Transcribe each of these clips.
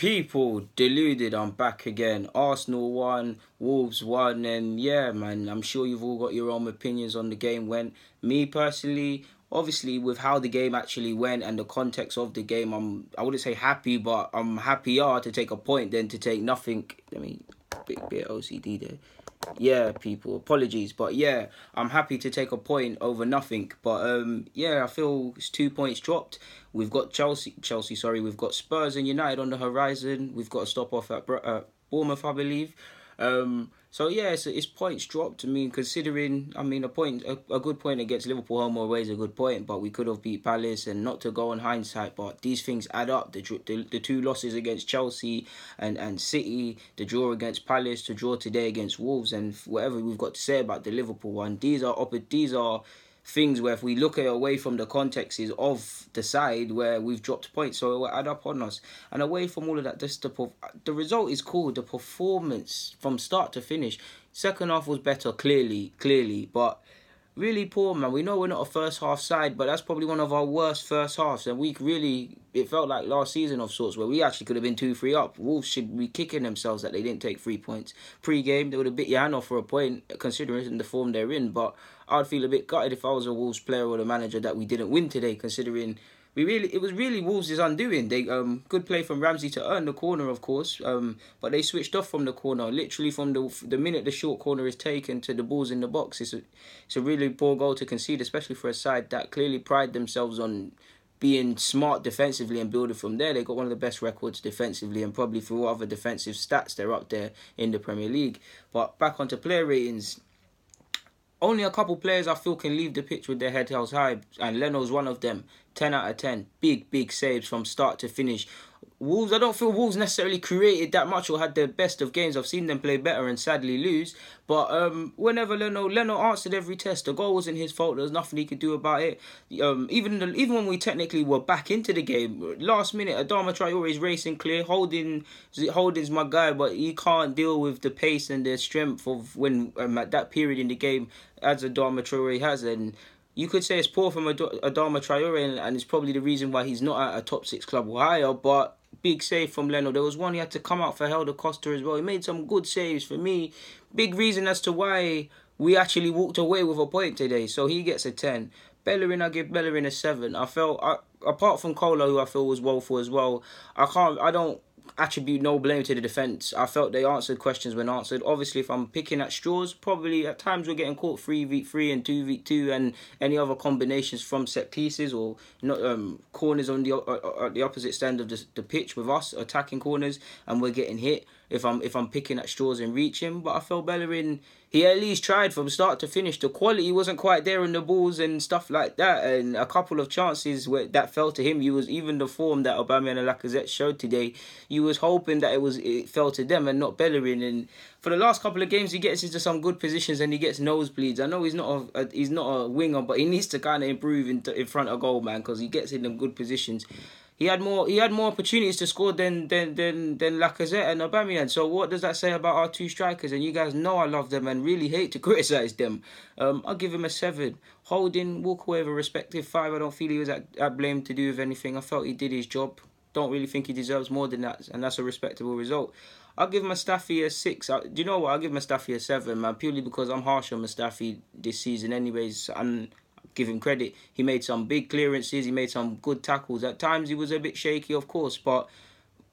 People deluded, I'm back again. Arsenal won, Wolves won, and yeah, man, I'm sure you've all got your own opinions on the game went. Me personally, obviously, with how the game actually went and the context of the game, I wouldn't say happy, but I'm happier to take a point than to take nothing. I mean, bit OCD there. Yeah, people, apologies, but yeah, I'm happy to take a point over nothing. But yeah, I feel it's 2 points dropped. We've got Chelsea. We've got Spurs and United on the horizon. We've got to stop off at Bournemouth, I believe. So yeah, it's points dropped. I mean, considering, a good point against Liverpool home or away is a good point, but we could have beat Palace, and not to go on hindsight, but these things add up. The two losses against Chelsea and City, the draw against Palace, the draw today against Wolves, and whatever we've got to say about the Liverpool one, these are things where if we look at it away from the context of the side where we've dropped points, so it will add up on us. And away from all of that, just the result is cool. The performance from start to finish, second half was better, clearly, but really poor, man. We know we're not a first half side, but that's probably one of our worst first halves. And it felt like last season of sorts where we actually could have been 2-3 up. Wolves should be kicking themselves that they didn't take 3 points. Pre-game, they would have bit your hand off for a point, considering the form they're in. But I'd feel a bit gutted if I was a Wolves player or the manager that we didn't win today, considering it was really Wolves' undoing. They good play from Ramsey to earn the corner, of course, but they switched off from the corner. Literally from the minute the short corner is taken to the balls in the box, it's a really poor goal to concede, especially for a side that clearly pride themselves on being smart defensively and building from there. They got one of the best records defensively, and probably for all other defensive stats, they're up there in the Premier League. But back onto player ratings. Only a couple players I feel can leave the pitch with their head held high, and Leno's one of them. 10 out of 10. Big saves from start to finish. Wolves, I don't feel Wolves necessarily created that much or had the best of games. I've seen them play better and sadly lose. But whenever Leno answered every test. The goal wasn't his fault. There was nothing he could do about it. Even when we technically were back into the game, last minute, Adama Traore is racing clear. Holding's my guy, but he can't deal with the pace and the strength of when at that period in the game as Adama Traore has. And you could say it's poor from Adama Traore, and it's probably the reason why he's not at a top 6 club or higher, but big save from Leno. There was one he had to come out for Helder Costa as well. He made some good saves for me. Big reason as to why we actually walked away with a point today. So he gets a 10. Bellerin, I give Bellerin a 7. I felt, apart from Kola, who I feel was woeful as well, I don't attribute no blame to the defence. I felt they answered questions when answered. Obviously, if I'm picking at straws, probably at times we're getting caught 3v3 and 2v2 and any other combinations from set pieces or not corners on the opposite stand of the pitch with us attacking corners, and we're getting hit. If I'm picking at straws and reaching, but I felt Bellerin, he at least tried from start to finish. The quality wasn't quite there in the balls and stuff like that, and a couple of chances that fell to him. You was even the form that Aubameyang and Lacazette showed today. You was hoping that it fell to them and not Bellerin. And for the last couple of games, he gets into some good positions and he gets nosebleeds. I know he's not a winger, but he needs to kind of improve in front of goal, man, because he gets in them good positions. He had more opportunities to score than Lacazette and Aubameyang. So what does that say about our two strikers? And you guys know I love them and really hate to criticise them. I'll give him a 7. Holding, walk away with a respective 5. I don't feel he was at blame to do with anything. I felt he did his job. Don't really think he deserves more than that, and that's a respectable result. I'll give Mustafi a 6. Do you know what? I'll give Mustafi a 7, man, purely because I'm harsh on Mustafi this season anyways, and give him credit. He made some big clearances. He made some good tackles. At times he was a bit shaky, of course, but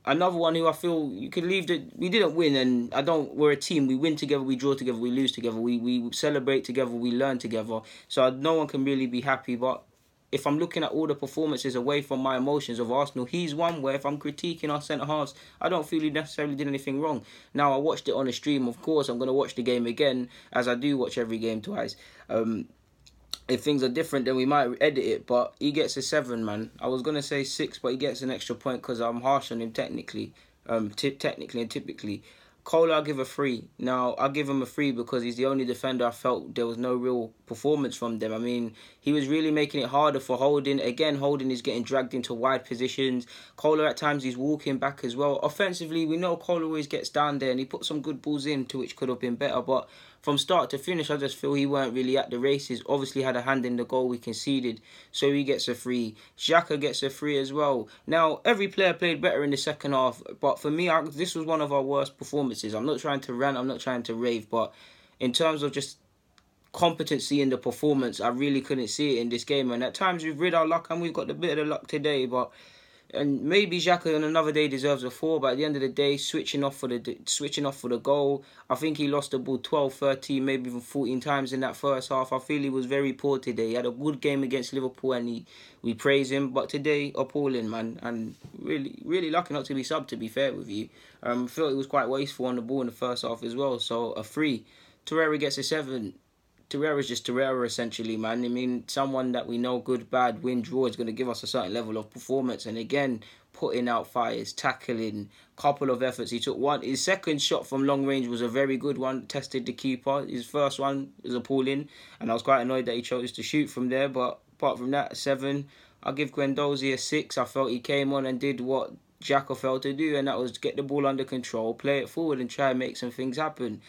another one who I feel you could leave we didn't win, and we're a team. We win together, we draw together, we lose together. We celebrate together, we learn together. So no one can really be happy, but if I'm looking at all the performances away from my emotions of Arsenal, he's one where if I'm critiquing our centre-halves, I don't feel he necessarily did anything wrong. Now, I watched it on a stream. Of course, I'm going to watch the game again, as I do watch every game twice. If things are different, then we might edit it, but he gets a 7, man. I was going to say 6, but he gets an extra point because I'm harsh on him technically and typically. Kohler, I'll give a 3. Now, I'll give him a 3 because he's the only defender I felt there was no real performance from them. I mean, he was really making it harder for Holding. Again, Holding is getting dragged into wide positions. Kohler, at times, he's walking back as well. Offensively, we know Kohler always gets down there and he put some good balls in, to which could have been better. But from start to finish, I just feel he weren't really at the races. Obviously had a hand in the goal we conceded, so he gets a 3. Xhaka gets a 3 as well. Now, every player played better in the second half, but for me, this was one of our worst performances. I'm not trying to rant, I'm not trying to rave, but in terms of just competency in the performance, I really couldn't see it in this game. And at times we've rid our luck, and we've got a bit of the luck today, but... And maybe Xhaka on another day deserves a 4, but at the end of the day, switching off for the goal, I think he lost the ball 12, 13, maybe even 14 times in that first half. I feel he was very poor today. He had a good game against Liverpool, and we praise him. But today, appalling, man, and really lucky not to be subbed. To be fair with you, I felt he was quite wasteful on the ball in the first half as well. So a 3. Torreira gets a 7. Torreira's just Torreira, essentially, man. I mean, someone that we know, good, bad, win, draw, is going to give us a certain level of performance. And again, putting out fires, tackling, couple of efforts. He took one. His second shot from long range was a very good one, tested the keeper. His first one was appalling, and I was quite annoyed that he chose to shoot from there. But apart from that, 7. I'll give Guendouzi a 6. I felt he came on and did what Xhaka failed to do, and that was get the ball under control, play it forward, and try and make some things happen.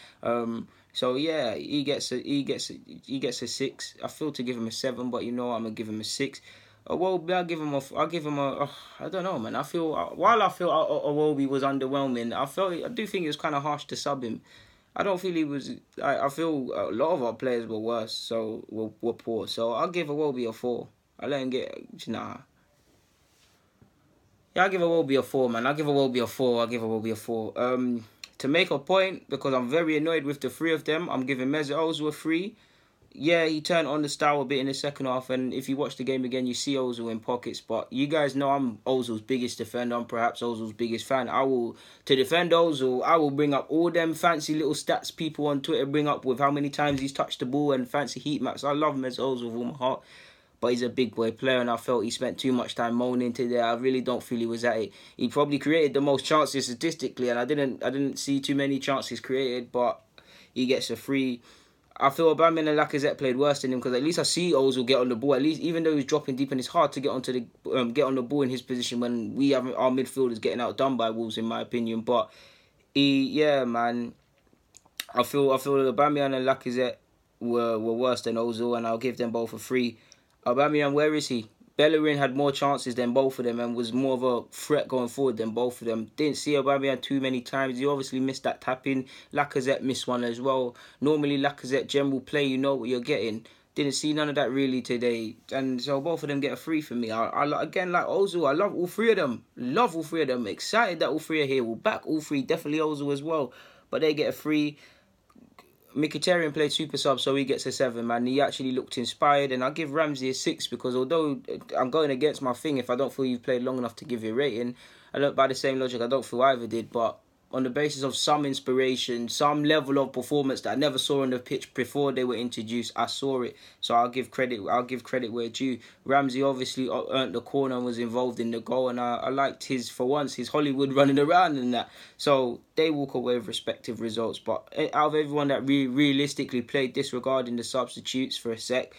So yeah, he gets a 6. I feel to give him a 7, but I'm gonna give him a 6. I'll give him a. I don't know, man. I feel while I feel Iwobi was underwhelming, I do think it was kind of harsh to sub him. I don't feel he was. I feel a lot of our players were worse, so were poor. So I'll give Iwobi a 4. I let him get Yeah, I'll give Iwobi a 4, man. I'll give Iwobi a 4. To make a point, because I'm very annoyed with the 3 of them, I'm giving Mesut Ozil a 3. Yeah, he turned on the style a bit in the second half, and if you watch the game again, you see Ozil in pockets. But you guys know I'm Ozil's biggest defender. I'm perhaps Ozil's biggest fan. To defend Ozil, I will bring up all them fancy little stats people on Twitter bring up with how many times he's touched the ball and fancy heat maps. I love Mesut Ozil with all my heart. But he's a big boy player, and I felt he spent too much time moaning today. I really don't feel he was at it. He probably created the most chances statistically, and I didn't see too many chances created, but he gets a 3. I feel Aubameyang and Lacazette played worse than him, because at least I see Ozil get on the ball. At least, even though he's dropping deep, and it's hard to get on the ball in his position when we have our midfielders getting outdone by Wolves, in my opinion. But man, I feel Aubameyang and Lacazette were worse than Ozil, and I'll give them both a 3. Aubameyang, where is he? Bellerin had more chances than both of them and was more of a threat going forward than both of them. Didn't see Aubameyang too many times. He obviously missed that tap-in. Lacazette missed one as well. Normally, Lacazette, general play, you know what you're getting. Didn't see none of that really today. And so both of them get a 3 for me. Again, like Ozil, I love all 3 of them. Excited that all 3 are here. We'll back all 3. Definitely Ozil as well. But they get a 3. Mkhitaryan played super sub, so he gets a 7, man. He actually looked inspired, and I'll give Ramsey a 6, because although I'm going against my thing, if I don't feel you've played long enough to give you a rating, by the same logic, I don't feel either did, but on the basis of some inspiration, some level of performance that I never saw on the pitch before they were introduced, I saw it. So I'll give credit where due. Ramsey obviously earned the corner and was involved in the goal, and I liked his Hollywood running around and that. So they walk away with respective results. But out of everyone that realistically played, disregarding the substitutes for a sec,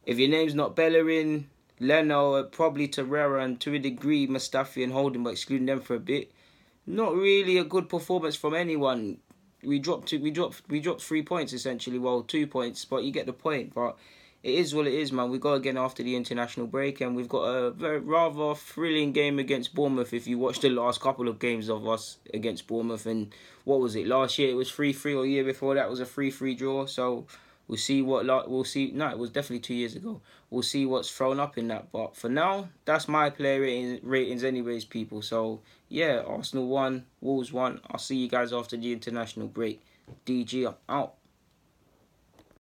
if your name's not Bellerin, Leno, probably Torreira, and to a degree Mustafi and Holding, but excluding them for a bit, not really a good performance from anyone. We dropped 3 points essentially. Well, 2 points, but you get the point. But it is what it is, man. We go again after the international break, and we've got a rather thrilling game against Bournemouth. If you watch the last couple of games of us against Bournemouth, and what was it? Last year it was 3-3, or a year before that was a 3-3 draw. So we'll see No, it was definitely 2 years ago. We'll see what's thrown up in that. But for now, that's my player ratings anyways, people. So yeah, Arsenal 1, Wolves 1. I'll see you guys after the international break. DG, I'm out.